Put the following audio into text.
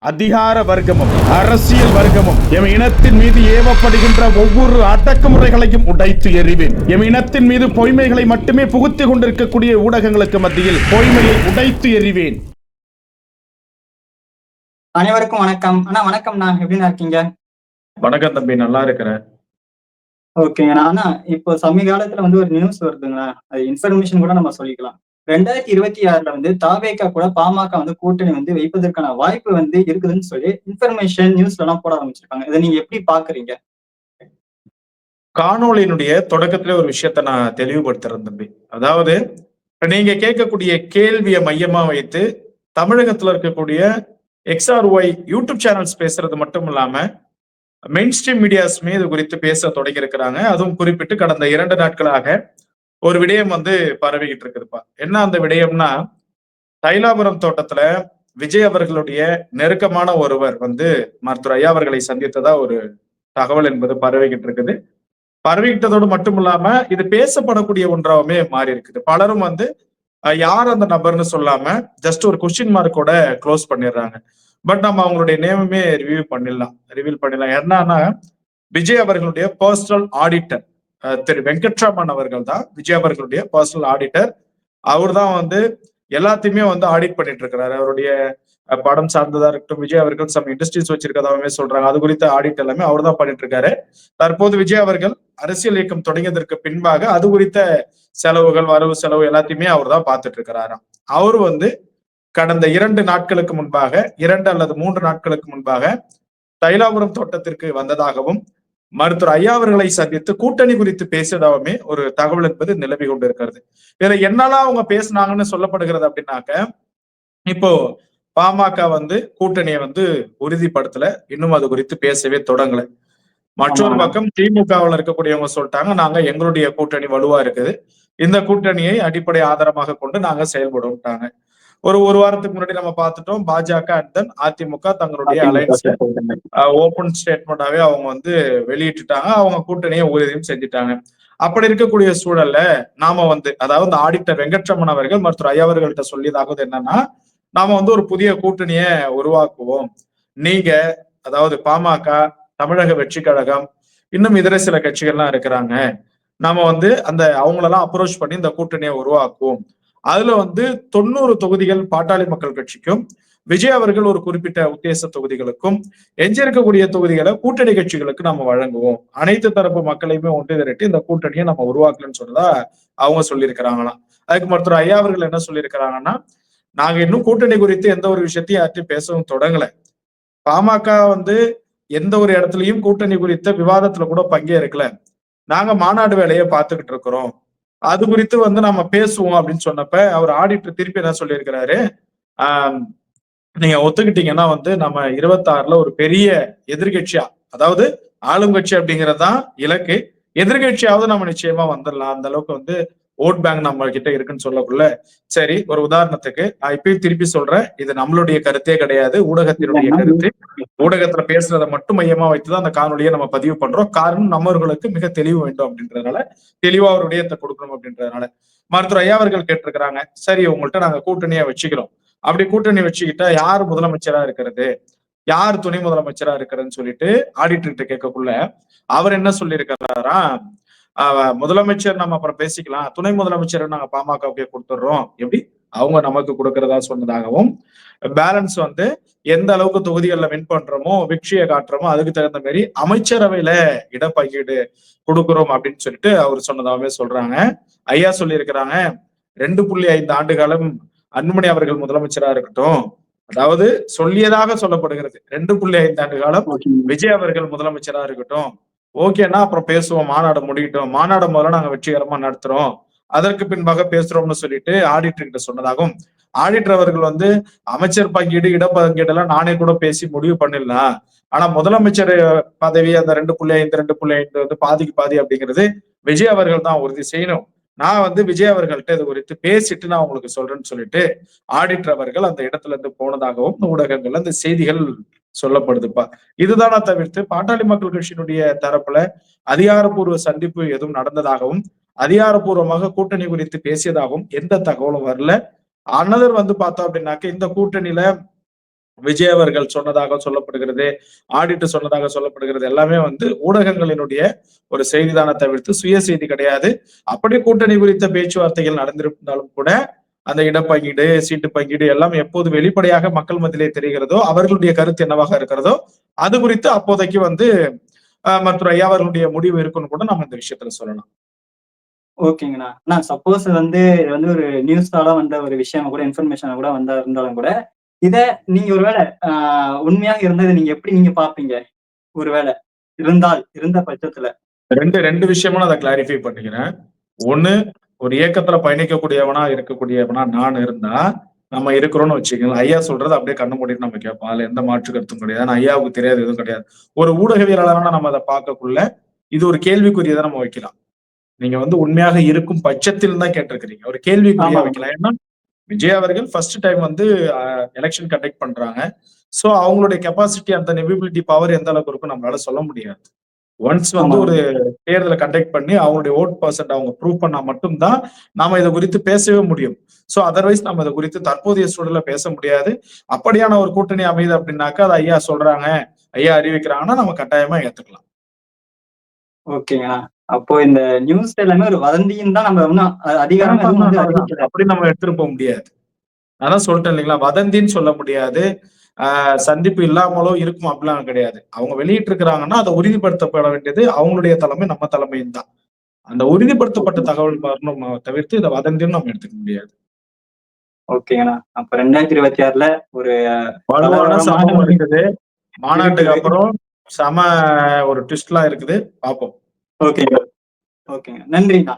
அதிகார வர்க்கமும் அரசியல் வர்க்கமும் எம் இனத்தின் மீது ஏவப்படுகின்ற ஒவ்வொரு அடக்குமுறைகளையும் உடைத்து எறிவேன். எம் இனத்தின் மீது பொய்மைகளை மட்டுமே புகுத்திக் கொண்டிருக்கக்கூடிய ஊடகங்களுக்கு மத்தியில் பொய்மையை உடைத்து எறிவேன். அனைவருக்கும் வணக்கம். அண்ணா வணக்கம்ண்ணா, எப்படிண்ணா இருக்கீங்க? வணக்கம் தம்பி, நல்லா இருக்கிறேன். ஓகேங்கண்ணா. ஆனா இப்போ சமீபகாலத்துல ஒரு நியூஸ் வருதுங்கண்ணா, அது இன்ஃபர்மேஷன் கூட நம்ம சொல்லிக்கலாம். 2026ல தாவேகா கூட பாமக கூட்டணி வைப்பதற்கான வாய்ப்பு இருக்குதுன்னு சொல்லி இன்ஃபர்மேஷன் நியூஸ்ல எல்லாம் போட ஆரம்பிச்சிருக்காங்க. இதை நீங்க எப்படி பாக்குறீங்க? காணொளியினுடைய தொடக்கத்திலே ஒரு விஷயத்தை நான் தெளிவுபடுத்துறேன் தம்பி. அதாவது நீங்க கேட்கக்கூடிய கேள்வியை மையமா வைத்து தமிழகத்துல இருக்கக்கூடிய XRY யூடியூப் சேனல்ஸ் பேசுறது மட்டும் இல்லாம மெயின் ஸ்ட்ரீம் மீடியாஸ்மே இது குறித்து பேச தொடங்கி இருக்கிறாங்க. அதுவும் குறிப்பிட்டு கடந்த 2 நாட்களாக ஒரு விடயம் பரவிக்கிட்டு இருக்குதுப்பா. என்ன அந்த விடயம்னா, தைலாபுரம் தோட்டத்துல விஜய் அவர்களுடைய நெருக்கமான ஒருவர் மருத்துவர் ஐயா அவர்களை சந்தித்ததா ஒரு தகவல் என்பது பரவிக்கிட்டு இருக்குது. பரவிக்கிட்டதோடு மட்டும் இல்லாம இது பேசப்படக்கூடிய ஒன்றாவுமே மாறி இருக்குது. பலரும் யார் அந்த நபர்னு சொல்லாம ஜஸ்ட் ஒரு கொஸ்டின் மார்க்கோட க்ளோஸ் பண்ணிடுறாங்க. பட் நம்ம அவங்களுடைய நேமுமே ரிவீல் பண்ணிடலாம். என்னன்னா, விஜய் அவர்களுடைய பர்சனல் ஆடிட்டர் திரு வெங்கட்ராமன் அவர்கள் தான் விஜய் அவர்களுடைய பர்சனல் ஆடிட்டர். அவர் தான் எல்லாத்தையுமே ஆடிட் பண்ணிட்டு இருக்கிறாரு. அவருடைய படம் சார்ந்ததா இருக்கட்டும், விஜய் அவர்கள் சம் இண்டஸ்ட்ரீஸ் வச்சிருக்கதாவே சொல்றாங்க. அது குறித்த ஆடிட் எல்லாமே அவர் தான் பண்ணிட்டு இருக்காரு. தற்போது விஜய் அவர்கள் அரசியல் இயக்கம் தொடங்கியதற்கு பின்பாக அது குறித்த செலவுகள், வரவு செலவு எல்லாத்தையுமே அவர் தான் பார்த்துட்டு இருக்கிறாராம். அவரு கடந்த 2 நாட்களுக்கு முன்பாக 2 அல்லது 3 நாட்களுக்கு முன்பாக தைலாபுரம் தோட்டத்திற்கு வந்ததாகவும் மருத்துவர் ஐயா அவர்களை சந்தித்து கூட்டணி குறித்து பேசியதாகவுமே ஒரு தகவல் என்பது நிலவி கொண்டிருக்கிறது. இதுல என்னெல்லாம் அவங்க பேசினாங்கன்னு சொல்லப்படுகிறது அப்படின்னாக்க, இப்போ பாமக கூட்டணியை உறுதிப்படுத்தல, இன்னும் அது குறித்து பேசவே தொடங்கல. மற்றொரு பக்கம் திமுகவில் இருக்கக்கூடியவங்க சொல்லிட்டாங்க, நாங்க எங்களுடைய கூட்டணி வலுவா இருக்குது, இந்த கூட்டணியை அடிப்படை ஆதாரமாக கொண்டு நாங்க செயல்படுவோம்ட்டாங்க. ஒரு வாரத்துக்கு முன்னாடி நம்ம பார்த்துட்டோம், பாஜக அண்ட் தென் அதிமுக தங்களுடைய அலைன்ஸ் ஓபன் ஸ்டேட்மெண்டாவே அவங்க வெளியிட்டுட்டாங்க. அவங்க கூட்டணியை உறுதியும் செஞ்சுட்டாங்க. அப்படி இருக்கக்கூடிய சூழல்ல நாம அதாவது ஆடிட்டர் வெங்கட்ரமன் அவர்கள் மருத்துவர் ஐயா அவர்கள்ட்ட சொல்லியதாவது என்னன்னா, நாம ஒரு புதிய கூட்டணியை உருவாக்குவோம். நீங்க அதாவது பாமக, தமிழக வெற்றி கழகம், இன்னும் இதர சில கட்சிகள்லாம் இருக்கிறாங்க. நாம அந்த அவங்களெல்லாம் அப்ரோச் பண்ணி இந்த கூட்டணியை உருவாக்குவோம். அதுல 90 தொகுதிகள் பாட்டாளி மக்கள் கட்சிக்கும், விஜய் அவர்கள் ஒரு குறிப்பிட்ட உத்தேச தொகுதிகளுக்கும், எஞ்சிருக்கக்கூடிய தொகுதிகளை கூட்டணி கட்சிகளுக்கு நம்ம வழங்குவோம். அனைத்து தரப்பு மக்களையுமே ஒன்று திரட்டி இந்த கூட்டணியை நம்ம உருவாக்கலன்னு சொன்னதா அவங்க சொல்லியிருக்கிறாங்களாம். அதுக்கு மருத்துவர் ஐயா அவர்கள் என்ன சொல்லியிருக்கிறாங்கன்னா, நாங்க இன்னும் கூட்டணி குறித்து எந்த ஒரு விஷயத்தையும் யார்ட்டையும் பேசவும் தொடங்கல. பாமக எந்த ஒரு இடத்துலயும் கூட்டணி குறித்த விவாதத்துல கூட பங்கேற்கல. நாங்க மாநாடு வேலையை பார்த்துக்கிட்டு இருக்கிறோம். அது குறித்து நம்ம பேசுவோம் அப்படின்னு சொன்னப்ப அவர் ஆடிட்டர் திருப்பி என்ன சொல்லியிருக்கிறாரு, நீங்க ஒத்துக்கிட்டீங்கன்னா நம்ம 26ல ஒரு பெரிய எதிர்கட்சியா, அதாவது ஆளுங்கட்சி அப்படிங்கறதுதான் இலக்கு, எதிர்கட்சியாவது நம்ம நிச்சயமா வந்துடலாம். அந்த அளவுக்கு ஓட் பேங்க் நம்ம கிட்ட இருக்குன்னு சொல்லக்குள்ள, சரி ஒரு உதாரணத்துக்கு நான் இப்பயும் திருப்பி சொல்றேன், இது நம்மளுடைய கருத்தே கிடையாது, ஊடகத்தினுடைய கருத்து. ஊடகத்துல பேசுறதை மட்டும் மையமா வைத்துதான் அந்த காணொலியை நம்ம பதிவு பண்றோம். காரணம் நம்மவர்களுக்கு மிக தெளிவு வேண்டும் அப்படின்றதுனால, தெளிவா அவருடைய கொடுக்கணும் அப்படின்றதுனால. மருத்துவர் ஐயா அவர்கள் கேட்டிருக்கிறாங்க, சரி உங்கள்கிட்ட நாங்க கூட்டணியா வச்சுக்கிறோம், அப்படி கூட்டணி வச்சுக்கிட்டா யார் முதலமைச்சரா இருக்கிறது, யார் துணை முதலமைச்சரா இருக்கிறதுன்னு சொல்லிட்டு ஆடிட்டர்கிட்ட கேட்கக்குள்ள அவர் என்ன சொல்லியிருக்கிறாரா, முதலமைச்சர் நம்ம அப்புறம் பேசிக்கலாம், துணை முதலமைச்சர் நாங்க பாமகவுக்கே கொடுத்துடுறோம், எப்படி அவங்க நமக்கு கொடுக்கறதா சொன்னதாகவும், பேலன்ஸ் எந்த அளவுக்கு தொகுதிகள்ல வின் பண்றோமோ, வெற்றியை காட்டுறோமோ அதுக்கு தகுந்த மாதிரி அமைச்சரவையில இடப்பங்கீடு கொடுக்குறோம் அப்படின்னு சொல்லிட்டு அவர் சொன்னதாகவே சொல்றாங்க. ஐயா சொல்லியிருக்கிறாங்க, 2.5 ஆண்டு காலம் அன்புமணி அவர்கள் முதலமைச்சரா இருக்கட்டும், அதாவது சொல்லியதாக சொல்லப்படுகிறது 2.5 ஆண்டு காலம் விஜய் அவர்கள் முதலமைச்சரா இருக்கட்டும், ஓகேன்னா அப்புறம் பேசுவோம், மாநாடு முடியட்டும், மாநாடு முதல்ல நாங்க வெற்றிகரமா நடத்துறோம், அதற்கு பின்பாக பேசுறோம்னு சொல்லிட்டு ஆடிட்டர் கிட்ட சொன்னதாகவும், ஆடிட்டர் அவர்கள் அமைச்சர் பங்கீடு இடப்பங்கீடு எல்லாம் நானே கூட பேசி முடிவு பண்ணிடலாம், ஆனா முதலமைச்சர் பதவி அந்த 2.5 பாதிக்கு பாதி அப்படிங்கிறது விஜய் அவர்கள் தான் உறுதி செய்யணும், நான் விஜய் அவர்கள்ட்ட இது குறித்து பேசிட்டு நான் உங்களுக்கு சொல்றேன்னு சொல்லிட்டு ஆடிட்டர் அவர்கள் அந்த இடத்துல இருந்து போனதாகவும் ஊடகங்கள்ல அந்த செய்திகள் சொல்லப்படுதுப்பா. இதுதானா தவிர்த்து பாட்டாளி மக்கள் கட்சியினுடைய தரப்புல அதிகாரப்பூர்வ சந்திப்பு எதுவும் நடந்ததாகவும், அதிகாரப்பூர்வமாக கூட்டணி குறித்து பேசியதாகவும் எந்த தகவலும் வரல. அனதர் பார்த்தோம் அப்படின்னாக்க, இந்த கூட்டணியில விஜய் அவர்கள் சொன்னதாக சொல்லப்படுகிறது, ஆடிட் சொன்னதாக சொல்லப்படுகிறது எல்லாமே வந்து ஊடகங்களினுடைய ஒரு செய்திதான தவிர்த்து சுய செய்தி கிடையாது. அப்படி கூட்டணி குறித்த பேச்சுவார்த்தைகள் நடந்திருந்தாலும் கூட அந்த இடப்பங்கீடு, சீட்டு பங்கீடு எல்லாம் எப்போது வெளிப்படையாக மக்கள் மத்தியிலே தெரிகிறதோ, அவர்களுடைய கருத்து என்னவாக இருக்கிறதோ, அது குறித்து அப்போதைக்கு வந்து மருத்துவர் ஐயா அவர்களுடைய முடிவு இருக்குன்னு கூட நம்ம இந்த விஷயத்துல சொல்லலாம். ஓகேங்கண்ணா. அண்ணா சப்போஸ் வந்து இது வந்து ஒரு நியூஸால வந்த ஒரு விஷயமா கூட இன்ஃபர்மேஷனா கூட வந்தா இருந்தாலும் கூட, இத நீங்க ஒருவேள ஆ உண்மையாக இருந்தத நீங்க எப்படி நீங்க பார்ப்பீங்க? ஒருவேள இருந்த பட்சத்துல. 2 விஷயமா நான் அத கிளாரிஃபை பண்ணிக்கிறேன். ஒண்ணு, ஒரு இயக்கத்துல பயணிக்கக்கூடியவனா இருக்கக்கூடியவனா நான் இருந்தா, நம்ம இருக்கிறோம்னு வச்சுக்கங்களேன். ஐயா சொல்றத அப்படியே கண்ண மூடிட்டு நம்ம கேட்போம். அதுல எந்த மாற்று கருத்தும் கிடையாது. ஆனா ஐயாவுக்கு தெரியாது எதுவும் கிடையாது. ஒரு ஊடகவியலாளரா நம்ம அத பார்க்கக்குள்ள, இது ஒரு கேள்விக்குறிய நம்ம வைக்கலாம். நீங்க வந்து உண்மையாக இருக்கும் பட்சத்தில் தான் கேட்டிருக்கிறீங்க. ஒரு கேள்விக்குறியா ஆமா. வைக்கலாம். ஏன்னா, விஜய் அவர்கள் ஃபர்ஸ்ட் டைம் வந்து எலக்ஷன் கண்டக்ட் பண்றாங்க. சோ அவங்களுடைய கெப்பாசிட்டி அந்த நெவிபிலிட்டி பவர் எந்த அளவுக்கு இருக்கும்னு நம்மளால சொல்ல முடியாது. ஒன்ஸ் வந்து ஆமாங்க. ஒரு தேர்தல கண்டக்ட் பண்ணி அவங்களுடைய வோட் பெர்சன்ட் அவங்க ப்ரூவ் பண்ணா மட்டும் தான் நாம இத குறித்து பேசவே முடியும். சோ அதர்வைஸ் நம்ம இத குறித்து தற்போதைய சூழல்ல பேச முடியாது. அப்படியான ஒரு கூட்டணி அமையுது அப்படின்னாக்கா, அது ஐயா சொல்றாங்க, ஐயா அறிவிக்கிறாங்கன்னா நம்ம கட்டாயமா ஏத்துக்கலாம். ஓகேங்கண்ணா. அப்போ இந்த நியூஸ் எல்லாமே ஒரு வதந்தின்னு தான் நம்ம இன்னும் அதிகாரமா எதுவும் வந்து அதுதான். அறிவிக்கல. அப்படி நம்ம எடுத்துட்டு போ முடியாது. அதான் சொல்லிட்டேன் இல்லைங்களா? வதந்தின்னு சொல்ல முடியாது. சந்திப்பு இல்லாமலோ இருக்கும் அப்படிலாம் கிடையாது. அவங்க வெளியிட்டு இருக்கிறாங்கன்னா, அத உறுதிப்படுத்தப்பட வேண்டியது அவங்களுடைய தலைமை, நம்ம தலைமையும் தான். அந்த உறுதிப்படுத்தப்பட்ட ஓகே. தகவல் வரணும் தவிர்த்து இத வதந்தின்னு நம்ம எடுத்துக்க முடியாது. ஓகேங்கண்ணா. அப்ப 2026ல ஒரு வலுவான கலவரமான சம்பவம் ஒரு இருக்குது. மாநாட்டுக்கு இருக்குது. அப்புறம் செம ஒரு ட்விஸ்ட்லாம் இருக்குது. பார்ப்போம். ஓகேங்க. ஓகேங்க. நன்றிண்ணா.